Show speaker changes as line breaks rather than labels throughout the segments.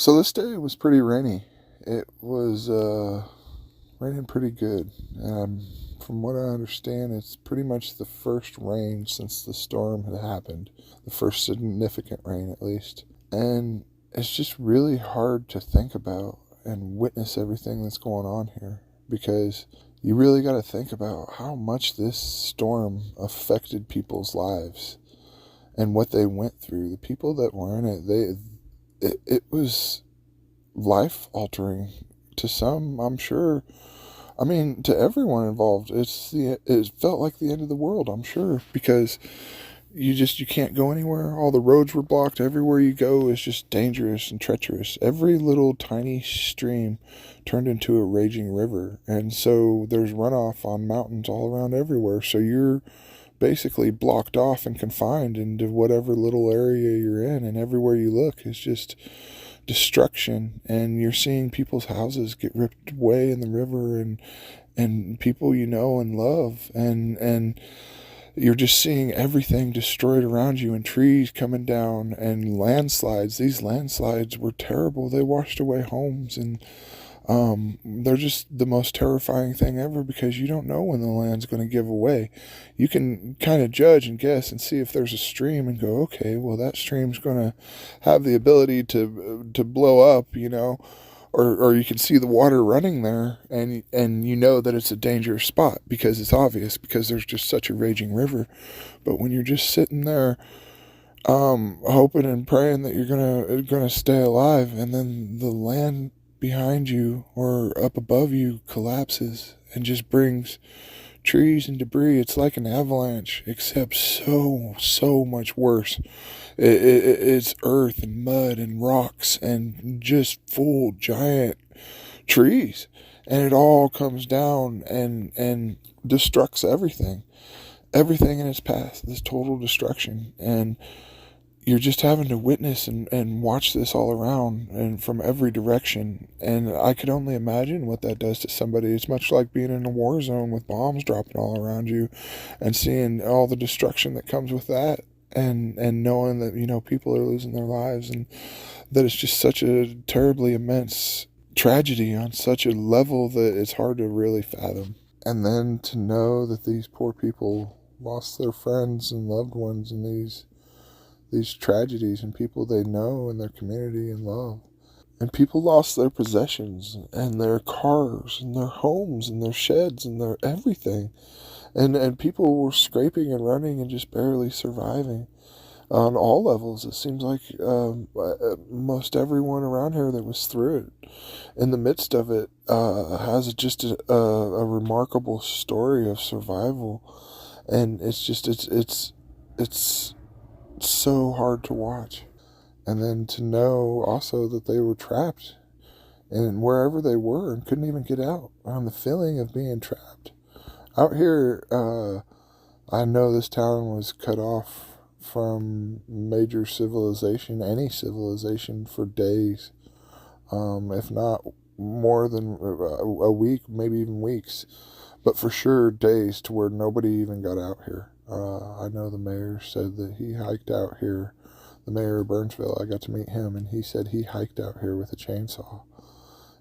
So this day was pretty rainy. It was raining pretty good, and from what I understand, it's pretty much the first rain since the storm had happened, the first significant rain at least. And it's just really hard to think about and witness everything that's going on here because you really got to think about how much this storm affected people's lives and what they went through. The people that were in it, it was life altering to some, I'm sure. I mean, to everyone involved, it felt like the end of the world, I'm sure, because you can't go anywhere. All the roads were blocked. Everywhere you go is just dangerous and treacherous. Every little tiny stream turned into a raging river, and so there's runoff on mountains all around everywhere. So you're basically blocked off and confined into whatever little area you're in, and everywhere you look is just destruction. And you're seeing people's houses get ripped away in the river, and people you know and love, and you're just seeing everything destroyed around you, and trees coming down, and landslides. These landslides were terrible. They washed away homes, and they're just the most terrifying thing ever because you don't know when the land's going to give away. You can kind of judge and guess and see if there's a stream and go, okay, well, that stream's going to have the ability to blow up, or you can see the water running there, and you know that it's a dangerous spot because it's obvious because there's just such a raging river. But when you're just sitting there hoping and praying that you're gonna stay alive, and then the land behind you or up above you collapses and just brings trees and debris. It's like an avalanche, except so much worse. It's earth and mud and rocks and just full giant trees, and it all comes down and destructs everything in its path. This total destruction, and you're just having to witness and watch this all around and from every direction. And I could only imagine what that does to somebody. It's much like being in a war zone with bombs dropping all around you and seeing all the destruction that comes with that, and knowing that, people are losing their lives, and that it's just such a terribly immense tragedy on such a level that it's hard to really fathom. And then to know that these poor people lost their friends and loved ones in these tragedies, and people they know in their community and love. And people lost their possessions and their cars and their homes and their sheds and their everything. And people were scraping and running and just barely surviving on all levels. It seems like most everyone around here that was through it, in the midst of it, has just a remarkable story of survival. And it's so hard to watch. And then to know also that they were trapped and wherever they were and couldn't even get out, on the feeling of being trapped. Out here, I know this town was cut off from major civilization, any civilization, for days, if not more than a week, maybe even weeks, but for sure days, to where nobody even got out here. I know the mayor said that he hiked out here. The mayor of Burnsville, I got to meet him, and he said he hiked out here with a chainsaw,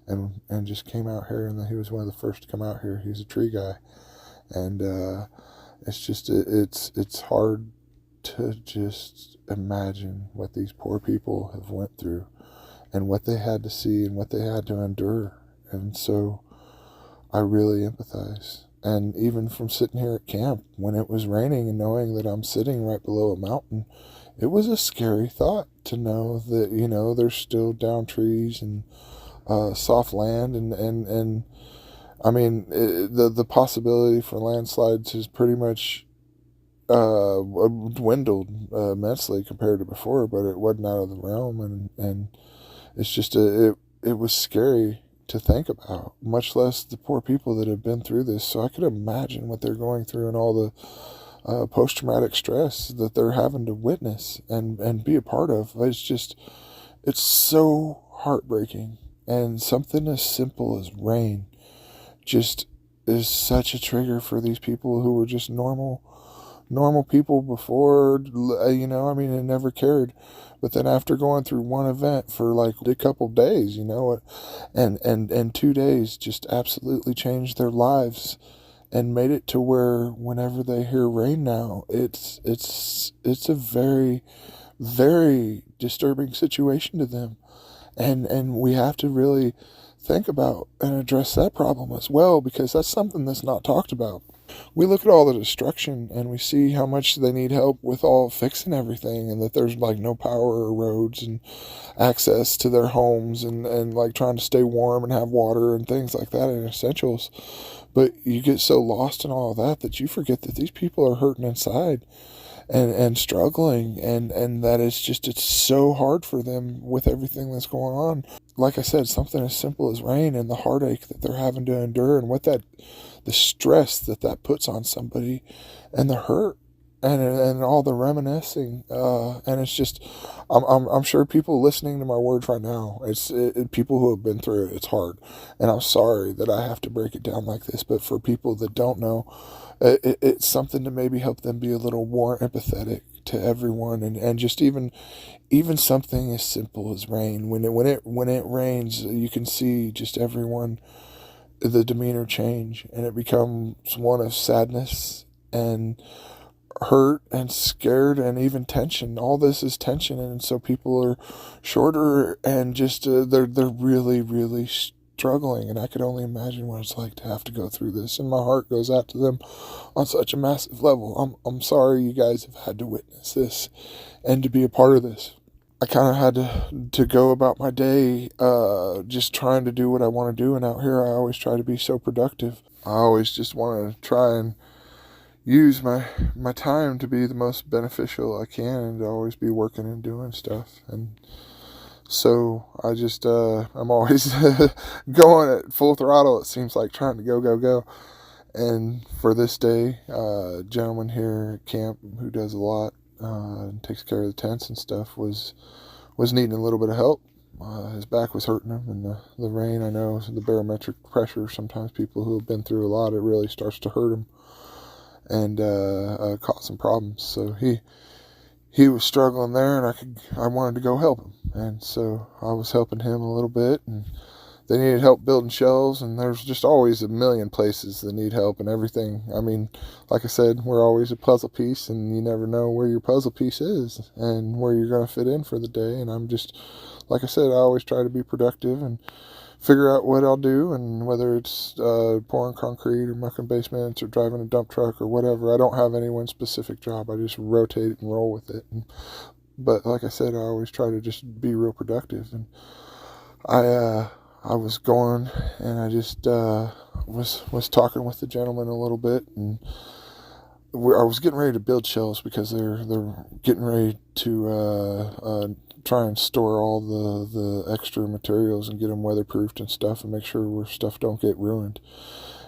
and just came out here, and that he was one of the first to come out here. He's a tree guy, and it's hard to just imagine what these poor people have went through, and what they had to see, and what they had to endure. And so I really empathize. And even from sitting here at camp when it was raining and knowing that I'm sitting right below a mountain, it was a scary thought to know that, there's still down trees and soft land. And I mean, the possibility for landslides has pretty much dwindled immensely compared to before, but it wasn't out of the realm. And it's just, it was scary to think about, much less the poor people that have been through this. So I could imagine what they're going through and all the post-traumatic stress that they're having to witness and be a part of. It's so heartbreaking. And something as simple as rain just is such a trigger for these people who were just normal normal people before, I mean, it never cared. But then after going through one event for like a couple days, and 2 days just absolutely changed their lives and made it to where whenever they hear rain now, it's a very, very disturbing situation to them. And we have to really think about and address that problem as well, because that's something that's not talked about. We look at all the destruction and we see how much they need help with all fixing everything, and that there's like no power or roads and access to their homes, and like trying to stay warm and have water and things like that and essentials. But you get so lost in all of that you forget that these people are hurting inside and struggling, and that it's so hard for them with everything that's going on. Like I said, something as simple as rain and the heartache that they're having to endure, and the stress that puts on somebody, and the hurt, and all the reminiscing, and it's just, I'm sure people listening to my words right now, people who have been through it, it's hard, and I'm sorry that I have to break it down like this, but for people that don't know, it's something to maybe help them be a little more empathetic to everyone, and just even something as simple as rain. When it rains, you can see just everyone, the demeanor change, and it becomes one of sadness and hurt and scared and even tension. All this is tension, and so people are shorter and just they're really, really struggling. And I could only imagine what it's like to have to go through this, and my heart goes out to them on such a massive level. I'm sorry you guys have had to witness this and to be a part of this. I kind of had to go about my day, just trying to do what I want to do. And out here, I always try to be so productive. I always just want to try and use my time to be the most beneficial I can, and to always be working and doing stuff. And so I just, I'm always going at full throttle, it seems like, trying to go. And for this day, a gentleman here at camp who does a lot, and takes care of the tents and stuff, was needing a little bit of help. His back was hurting him, and the rain, I know, the barometric pressure, sometimes people who have been through a lot, it really starts to hurt him and cause some problems. So he was struggling there, and I wanted to go help him, and so I was helping him a little bit. And they needed help building shelves, and there's just always a million places that need help and everything. I mean, like I said, we're always a puzzle piece, and you never know where your puzzle piece is and where you're going to fit in for the day. And I'm just, like I said, I always try to be productive and figure out what I'll do, and whether it's pouring concrete or mucking basements or driving a dump truck or whatever. I don't have any one specific job. I just rotate and roll with it. But like I said, I always try to just be real productive. And I was going, and I just was talking with the gentleman a little bit, and I was getting ready to build shelves because they're getting ready to try and store all the extra materials and get them weatherproofed and stuff, and make sure where stuff don't get ruined.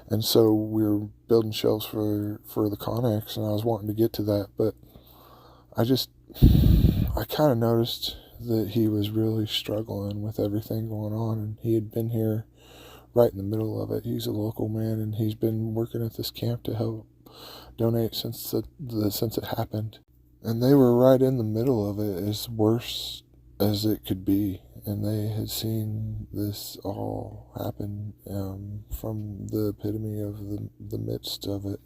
And so we were building shelves for the Connex, and I was wanting to get to that, but I kind of noticed that he was really struggling with everything going on, and he had been here right in the middle of it. He's a local man, and he's been working at this camp to help donate since it happened. And they were right in the middle of it, as worse as it could be, and they had seen this all happen from the epitome of the midst of it.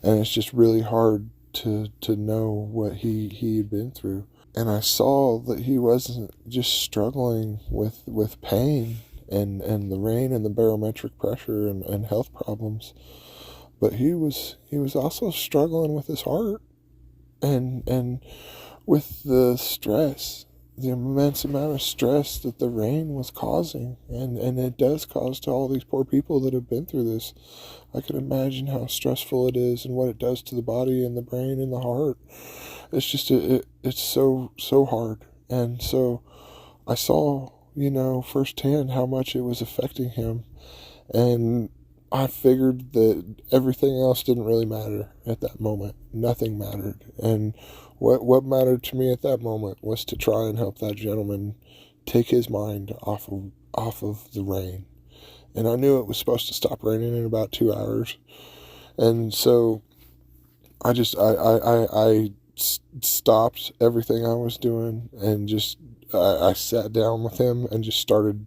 And it's just really hard to know what he had been through. And I saw that he wasn't just struggling with pain and the rain and the barometric pressure and health problems, but he was also struggling with his heart and with the stress, the immense amount of stress that the rain was causing, and it does cause to all these poor people that have been through this. I can imagine how stressful it is and what it does to the body and the brain and the heart. It's just it's so hard. And so I saw, firsthand how much it was affecting him, and I figured that everything else didn't really matter at that moment. Nothing mattered. And what mattered to me at that moment was to try and help that gentleman take his mind off of the rain. And I knew it was supposed to stop raining in about 2 hours. And so stopped everything I was doing and just I sat down with him and just started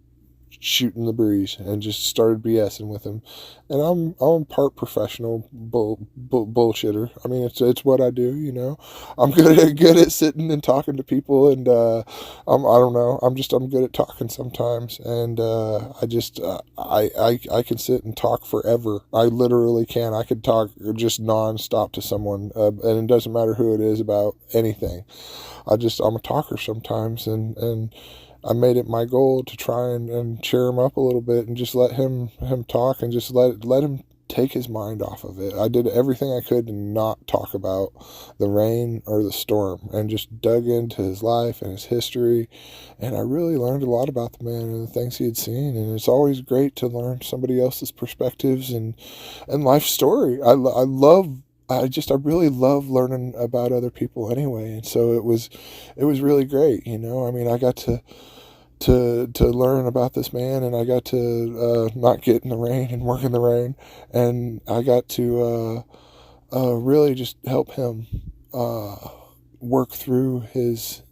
shooting the breeze and just started BSing with him. And I'm part professional bullshitter. I mean, it's what I do, you know. I'm good at sitting and talking to people, and I don't know. I'm good at talking sometimes, and I can sit and talk forever. I literally can. I could talk just nonstop to someone, and it doesn't matter who it is about anything. I'm a talker sometimes, and I made it my goal to try and cheer him up a little bit and just let him talk and just let him take his mind off of it. I did everything I could to not talk about the rain or the storm and just dug into his life and his history, and I really learned a lot about the man and the things he had seen. And it's always great to learn somebody else's perspectives and life story. I really love learning about other people anyway, and so it was really great, you know. I mean, I got to learn about this man, and I got to not get in the rain and work in the rain, and I got to really just help him work through his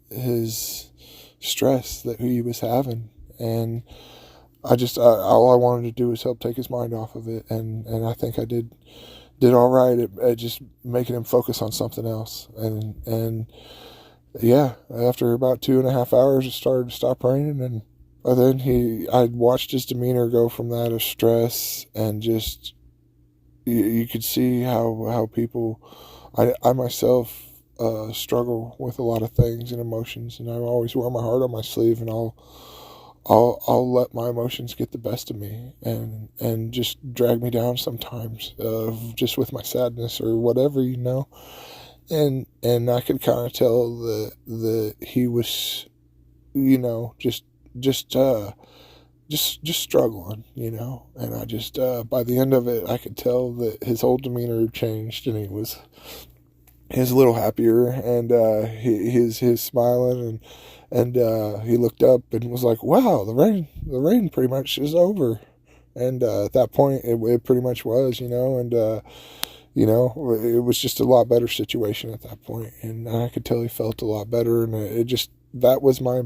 stress that he was having. And all I wanted to do was help take his mind off of it, and I think I did all right at just making him focus on something else. And yeah, after about 2.5 hours, it started to stop raining, and then I watched his demeanor go from that of stress, and just you could see how people, I myself struggle with a lot of things and emotions, and I always wear my heart on my sleeve, and I'll let my emotions get the best of me and just drag me down sometimes, just with my sadness or whatever, you know. And I could kind of tell that he was, you know, just struggling, you know. And I just by the end of it, I could tell that his whole demeanor changed, and he was a little happier, and his smiling, and he looked up and was like, "Wow, the rain pretty much is over." And at that point, it pretty much was, you know. And you know, it was just a lot better situation at that point, and I could tell he felt a lot better, and it just that was my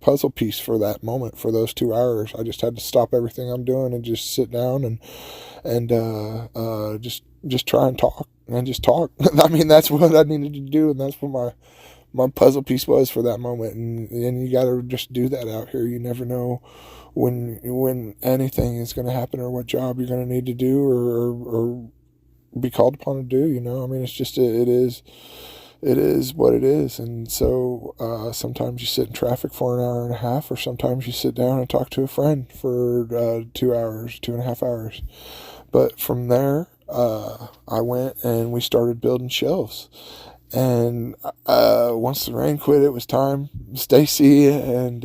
puzzle piece for that moment, for those 2 hours. I just had to stop everything I'm doing and just sit down and just try and talk and just talk. I mean, that's what I needed to do, and that's what my puzzle piece was for that moment. And you got to just do that out here. You never know when anything is going to happen, or what job you're going to need to do, or be called upon to do, you know. I mean, it's just it is what it is. And so sometimes you sit in traffic for an hour and a half, or sometimes you sit down and talk to a friend for 2 hours, 2.5 hours. But from there, I went and we started building shelves. And once the rain quit, it was time. Stacy and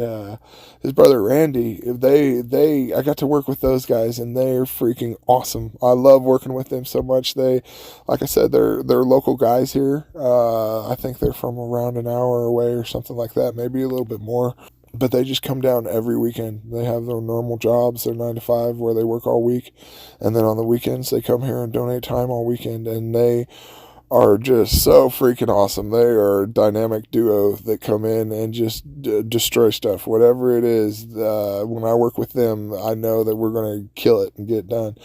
his brother Randy, I got to work with those guys, and they're freaking awesome. I love working with them so much. Like I said, they're local guys here. I think they're from around an hour away or something like that, maybe a little bit more. But they just come down every weekend. They have their normal jobs, their 9 to 5, where they work all week, and then on the weekends they come here and donate time all weekend, and they are just so freaking awesome. They are a dynamic duo that come in and just destroy stuff, whatever it is. When I work with them, I know that we're going to kill it and get done.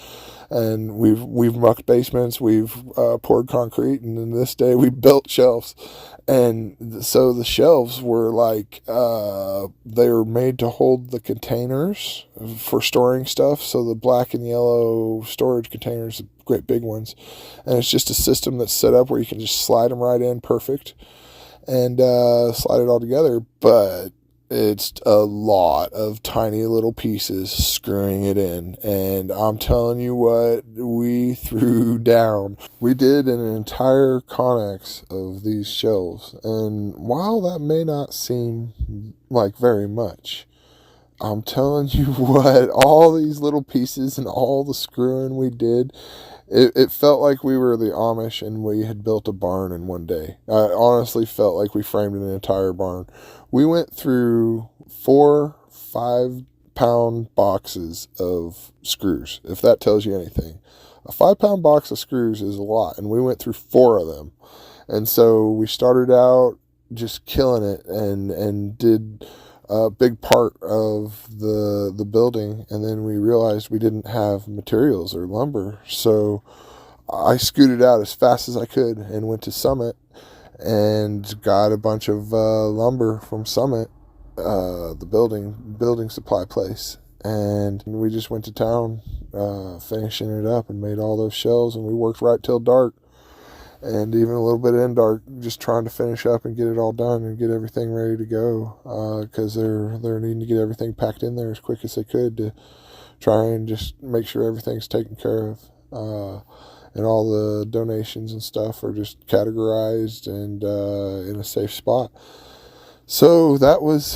And we've mucked basements, we've poured concrete, and then this day we built shelves. And so the shelves were like they were made to hold the containers for storing stuff. So the black and yellow storage containers, great big ones, and it's just a system that's set up where you can just slide them right in, perfect, and slide it all together. But it's a lot of tiny little pieces screwing it in, and I'm telling you what, we threw down. We did an entire Connex of these shelves, and while that may not seem like very much, I'm telling you what, all these little pieces and all the screwing we did, it felt like we were the Amish and we had built a barn in one day. I honestly felt like we framed an entire barn. We went through 4 5-pound boxes of screws, if that tells you anything. A 5-pound box of screws is a lot, and we went through 4 of them. And so we started out just killing it, and did a big part of the building, and then we realized we didn't have materials or lumber. So I scooted out as fast as I could and went to Summit and got a bunch of lumber from Summit, the building supply place, and we just went to town, finishing it up, and made all those shelves, and we worked right till dark, and even a little bit in dark, just trying to finish up and get it all done and get everything ready to go, because they're needing to get everything packed in there as quick as they could to try and just make sure everything's taken care of. And all the donations and stuff are just categorized and in a safe spot. So that was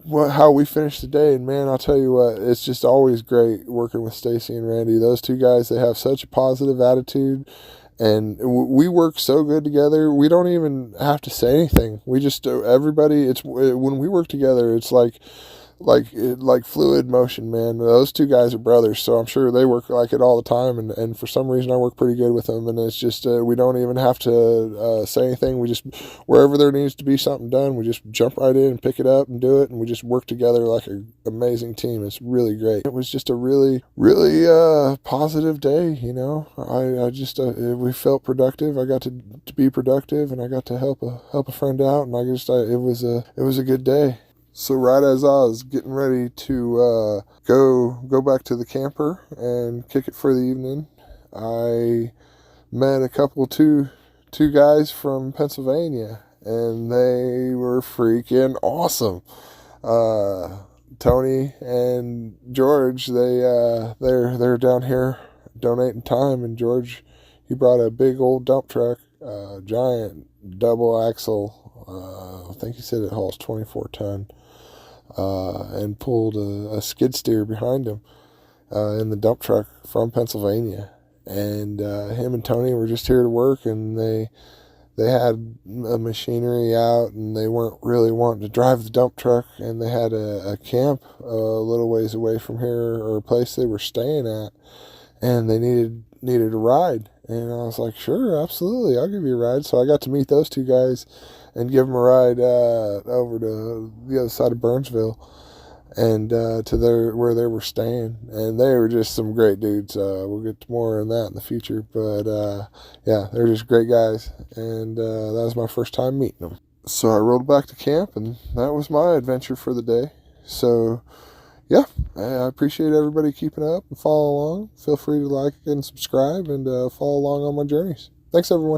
how we finished the day. And man, I'll tell you what, it's just always great working with Stacy and Randy. Those two guys, they have such a positive attitude, and we work so good together. We don't even have to say anything. We just, everybody, when we work together, it's like fluid motion, man. Those two guys are brothers, so I'm sure they work like it all the time, and for some reason I work pretty good with them, and it's just we don't even have to say anything. We just, wherever there needs to be something done, we just jump right in and pick it up and do it, and we just work together like an amazing team. It's really great. It was just a really positive day, you know. I just we felt productive. I got to be productive, and I got to help a friend out, and it was a good day. So right as I was getting ready to go back to the camper and kick it for the evening, I met two guys from Pennsylvania, and they were freaking awesome. Tony and George, they're down here donating time, and George, he brought a big old dump truck, giant double axle. I think he said it hauls 24 ton. And pulled a skid steer behind him in the dump truck from Pennsylvania. And him and Tony were just here to work, and they had a machinery out, and they weren't really wanting to drive the dump truck, and they had a camp a little ways away from here, or a place they were staying at, and they needed a ride. And I was like, sure, absolutely, I'll give you a ride. So I got to meet those two guys and give them a ride over to the other side of Burnsville, and to where they were staying. And they were just some great dudes. We'll get to more on that in the future. But yeah, they're just great guys. And that was my first time meeting them. So I rolled back to camp, and that was my adventure for the day. So yeah, I appreciate everybody keeping up and following along. Feel free to like and subscribe, and follow along on my journeys. Thanks, everyone.